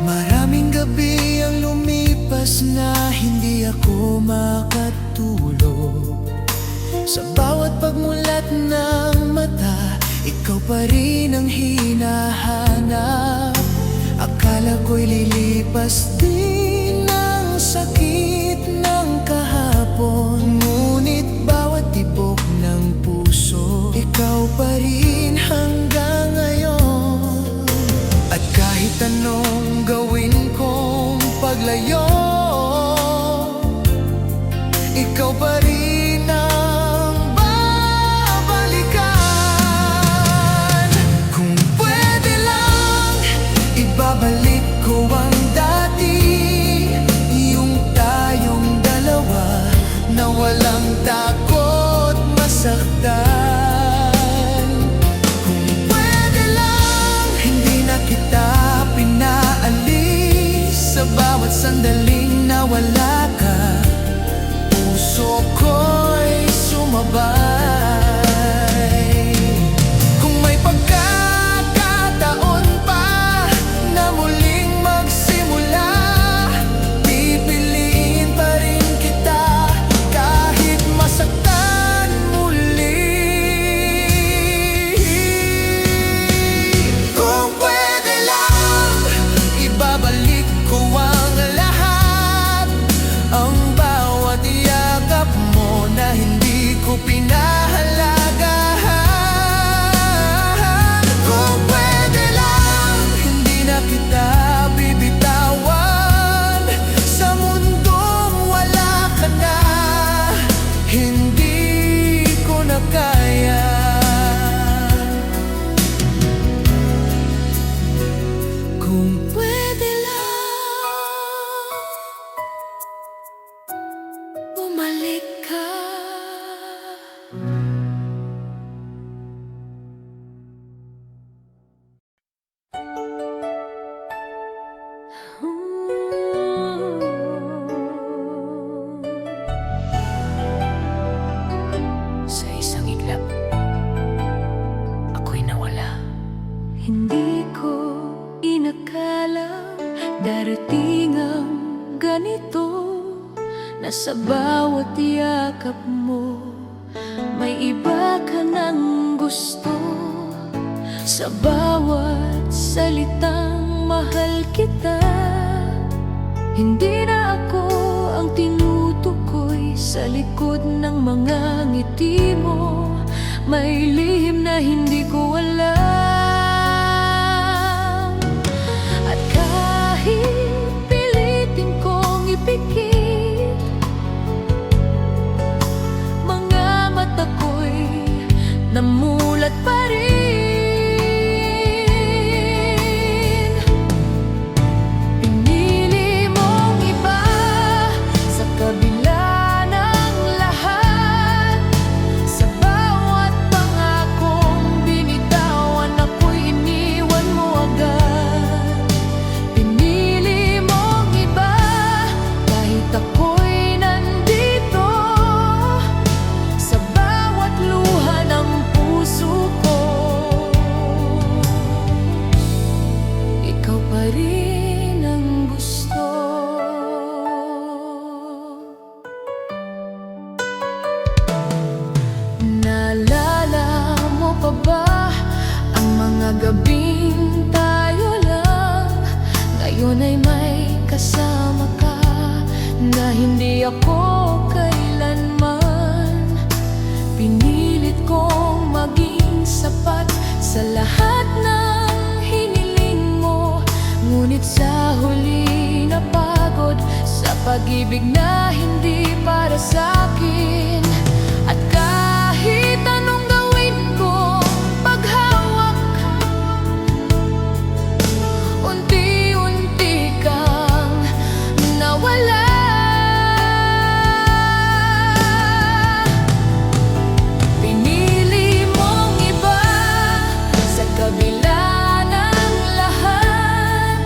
Maraming gabi ang lumipas na hindi ako makatulog. Sa bawat pagmulat ng mata, ikaw pa rin ang hinahanap. Akala ko'y lilipas din ang sakit ng kahapon, ngunit bawat tibok ng puso, ikaw pa rin hanggang ngayon. At kahit anong gawin kong paglayo, ikaw pa rin ang babalikan. Kung pwede lang, ibabalik ko ang dati, yung tayong dalawa na walang takot masaktan. Kung pwede lang, hindi na kita pinaalis. Sa bawat sandaling nawala ka, puso ko'y sumabay. Kung may pagkakataon pa na muling magsimula, pipiliin pa rin kita kahit masaktan muli. Kung pwede lang, ibabalik ko ang lahat, ang bawat yakap mo na hindi ko pinahalagahan. Kung pwede lang, hindi na kita bibitawan. Sa mundong wala ka na, hindi ko na kaya. Kung pwede lang, bumalik ka. Sa isang iglap, ako'y nawala. Hindi ko inakala darating ang ganito, na sa bawat yakap mo may iba ka ng gusto. Sa bawat salitang mahal kita, hindi na ako ang tinutukoy. Sa likod ng mga ngiti mo, may lihim na hindi ko alam. At kahit pilitin kong ipikit, mga mata ko'y namulat pa rin. Pinili mong iba sa kabila ng lahat. Sa bawat pangakong binitawan, ako'y iniwan mo agad. Pinili mong iba kahit ako'y nandito, sa bawat luha ng puso ko. Ikaw pa rin ang gusto. Naalala mo pa ba ang mga gabing tayo lang? Ngayon ay may kasama ka, na hindi ako kailanman. Pinilit kong maging sapat sa lahat ng hiniling mo, ngunit sa huli napagod sa pag-ibig na hindi para sa'kin. At kahit anong gawin kong paghawak, unti-unti kang nawala. Pinili mong iba sa kabila ng lahat.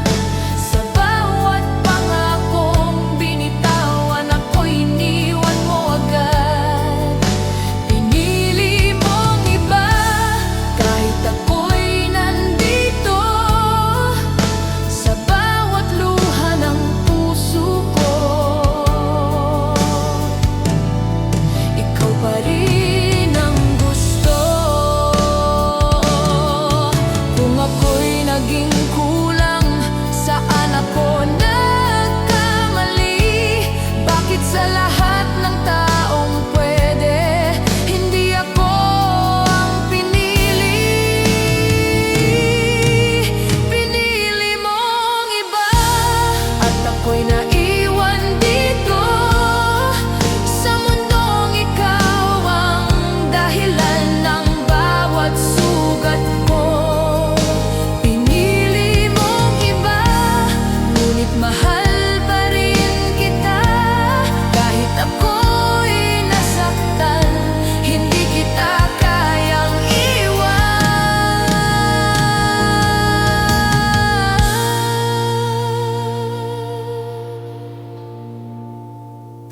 Sa bawat pangakong binitawan, ako'y iniwan mo agad.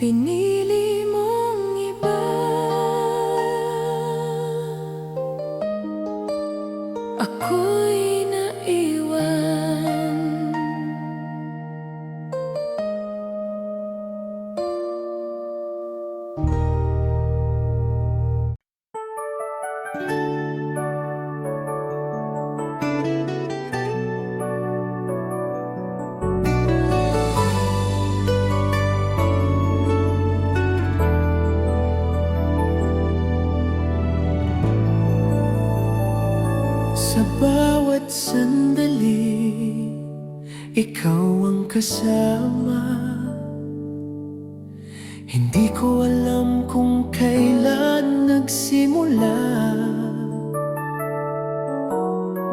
pinili mong iba. Ako'y naiwan. Sa bawat sandali, ikaw ang kasama. Hindi ko alam kung kailan nagsimula,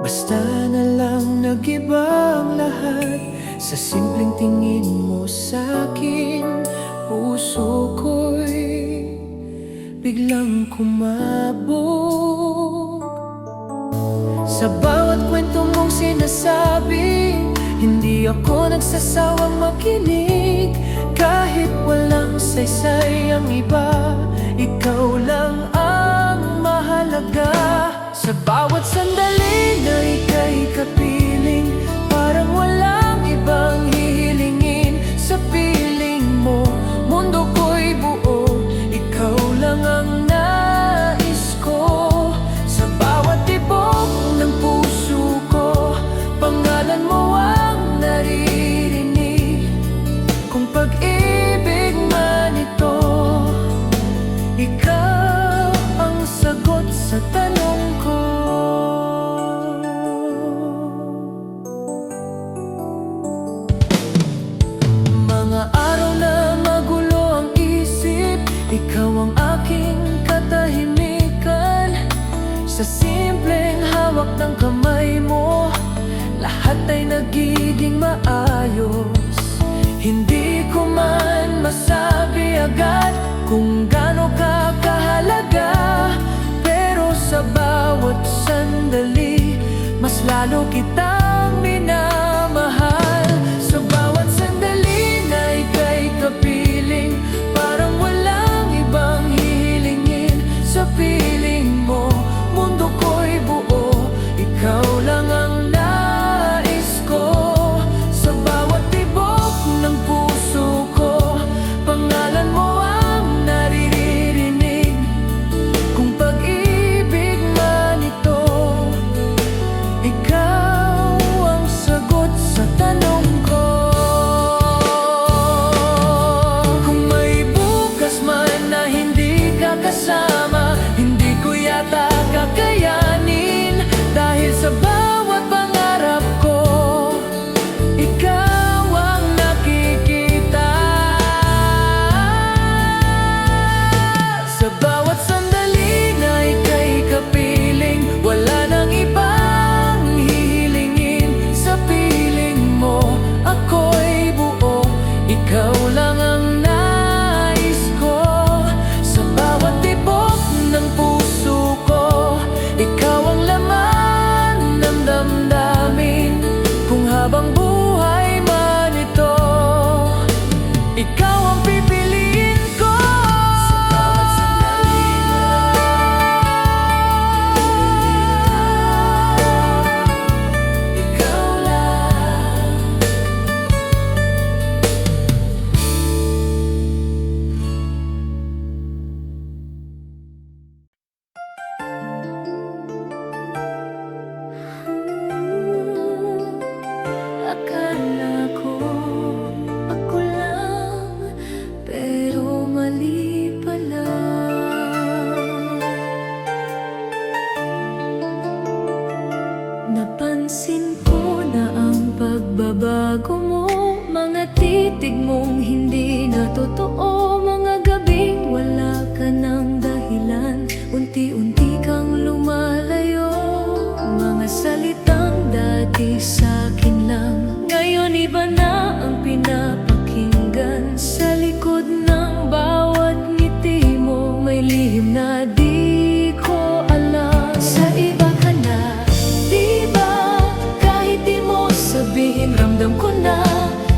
basta na lang nag-iba ang lahat sa simpleng tingin mo sa'kin. Puso ko'y biglang kumabog sa bawat kwento mong sinasabi. Hindi ako nagsasawang makinig. Kahit walang saysay ang iba, ikaw lang ang mahalaga. Sa bawat sandali na ika'y kapiling, parang walang ibang hihilingin. Sa piling mo, mundo ko'y buo, ikaw lang ang nais ko. Sa bawat tibok ng puso ko, pangalan mo ang naririnig. Kung pag-ibig man ito, ikaw ang sagot sa tanong ko. Mga araw na magulo ang isip, ikaw ang aking katahimikan. Sa simpleng hawak ng kamay mo, lahat ay nagiging maayos. Hindi ko man masabi agad kung gaano ka kahalaga, pero sa bawat sandali, mas lalo kitang minamahal. Sa bawat sandali na ika'y kapiling, parang walang ibang hihilingin. Sa piling mo, mundo ko'y buo, ikaw lang ang nais ko. Sa bawat tibok ng puso ko, pangalan mo ang naririnig. Kung pag-ibig man ito, ikaw ang sagot sa tanong ko. Kung may bukas man na hindi ka kasama, hindi ko yata kakayanin. Dahil sa bawat pangarap ko, ikaw ang nakikita. Sa bawat sandali na ika'y kapiling, wala nang ibang hihilingin. Sa piling mo, ako'y buo, ikaw lang ang nais ko. Sa bawat tibok ng puso ko, ikaw ang laman ng damdamin. Kung habang buhay man ito, ikaw ang pipiliin ko. Sa bawat sandali ikaw lang. Akala ko ako lang, pero mali pala. Napansin ko na ang pagbabago mo, mga titig mong hindi na totoo. Mga gabing wala ka ng dahilan, unti-unti kang lumalayo. Mga salitang dati sa'kin lang, ngayon iba na ang pinapakinggan. Sa likod ng bawat ngiti mo, may lihim na di ko alam. Sa iba ka na, di ba? Kahit di mo sabihin, ramdam ko na.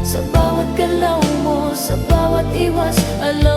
Sa bawat galaw mo, sa bawat iwas, alam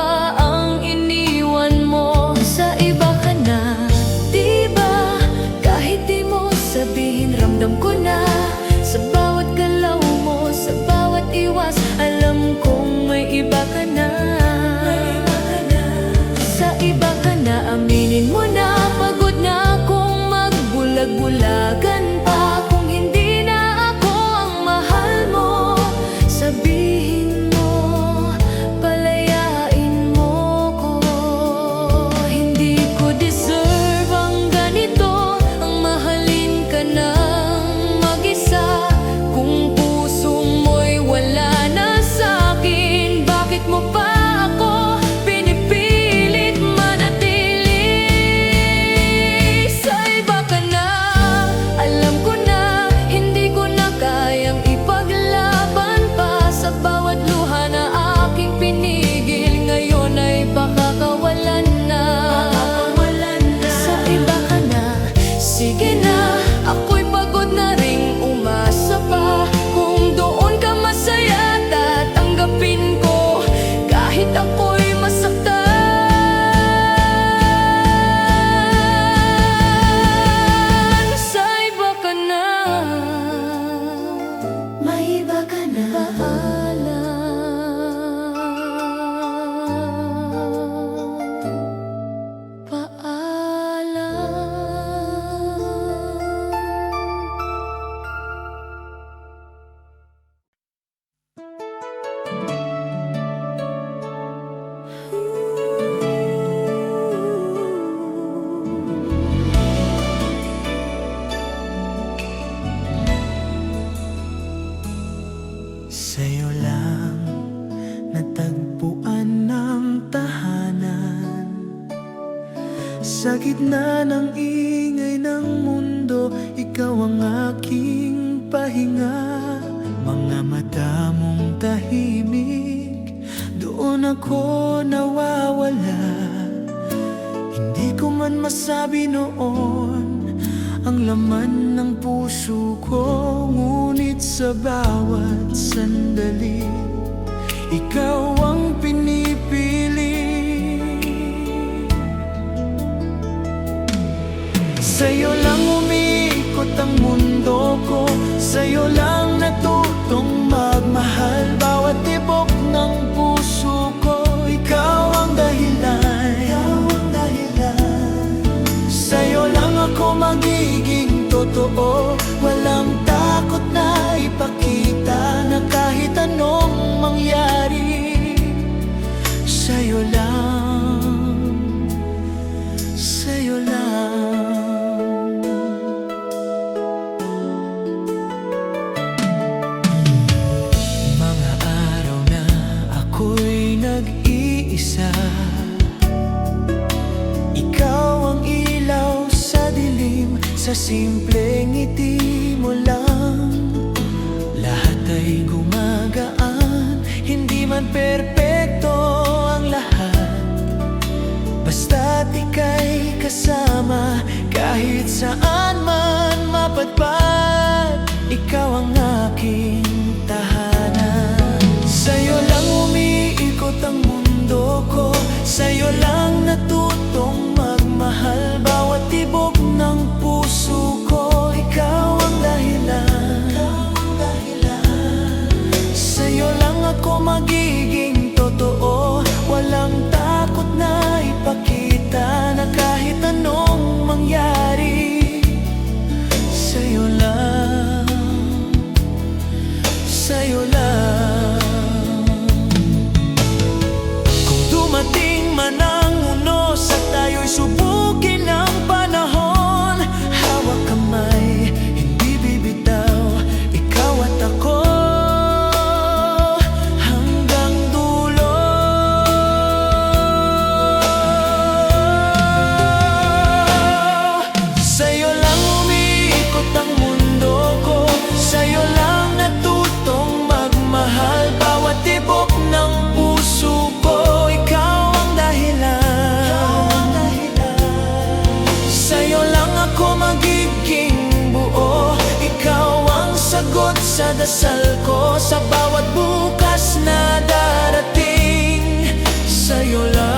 pa ang iniwan mo. Sa iba ka na, diba? Kahit di mo sabihin, ramdam ko na. Sa bawat galaw mo, sa bawat iwas, alam kong may iba ka na. Sa iba ka na, aminin mo na. Pagod na akong magbulag-bulagan pa. Kung hindi na ako ang mahal mo, sabihin mo, palayain mo ko. Hindi ko deserve ang ganito, ang mahalin ka ng mag-isa. Kung puso mo'y wala na sa'kin, bakit mo pa ako pinipilit manatili? Sa iba ka na, alam ko na, hindi ko na kayang ipaglaban pa. Sa bawat luha na aking pinigil, ngayon ay pakakawalan na. Sa iba ka na, sige na, ako'y pagod na ring umasa pa. Kung doon ka masaya, tatanggapin ko, kahit ako'y masaktan. Sa iba ka na, may iba ka na. Sa'yo lang natagpuan ng tahanan. Sa gitna ng ingay ng mundo, ikaw ang aking pahinga. Mga mata mong tahimik, doon ako nawawala. Hindi ko man masabi noon ang laman ng puso ko, ngunit sa bawat sandali, ikaw ang pinipili. Sa'yo lang umiikot ang mundo ko, sa'yo lang natutong magmahal. Bawat tibok ng puso ko, ikaw ang dahilan. Sa'yo lang ako magiging totoo, walang takot na ipakita na kahit anong mangyari. Sa'yo lang, sa'yo lang. Mga araw na ako'y nag-iisa, ikaw ang ilaw sa dilim, sa simpleng ngiti mo lang. Lahat ay gumagaan, hindi man perpekto ang lahat, basta't ika'y kasama. Kahit saan man mapadpad, ikaw ang aking tahanan. Sa'yo lang umiikot ang mundo ko, sa'yo lang natutong magmahal. Bawat tibok ng puso ko, ikaw ang dahilan. Sa'yo lang ako magiging totoo, walang takot na ipakita na kahit anong mangyari. Sa'yo lang, sa'yo lang. Kung dumating man ang unos at tayo'y subukin ng panahon, hawak kamay, hindi bibitaw, ikaw at ako hanggang dulo. Sa'yo lang umiikot ang mundo ko, sa'yo lang natutong magmahal. Bawat tibok ng puso ko, ikaw ang dahilan. Sa'yo lang ako magiging buo, ikaw ang sagot sa dasal ko. Sa bawat bukas na darating, sa'yo sa'yo lang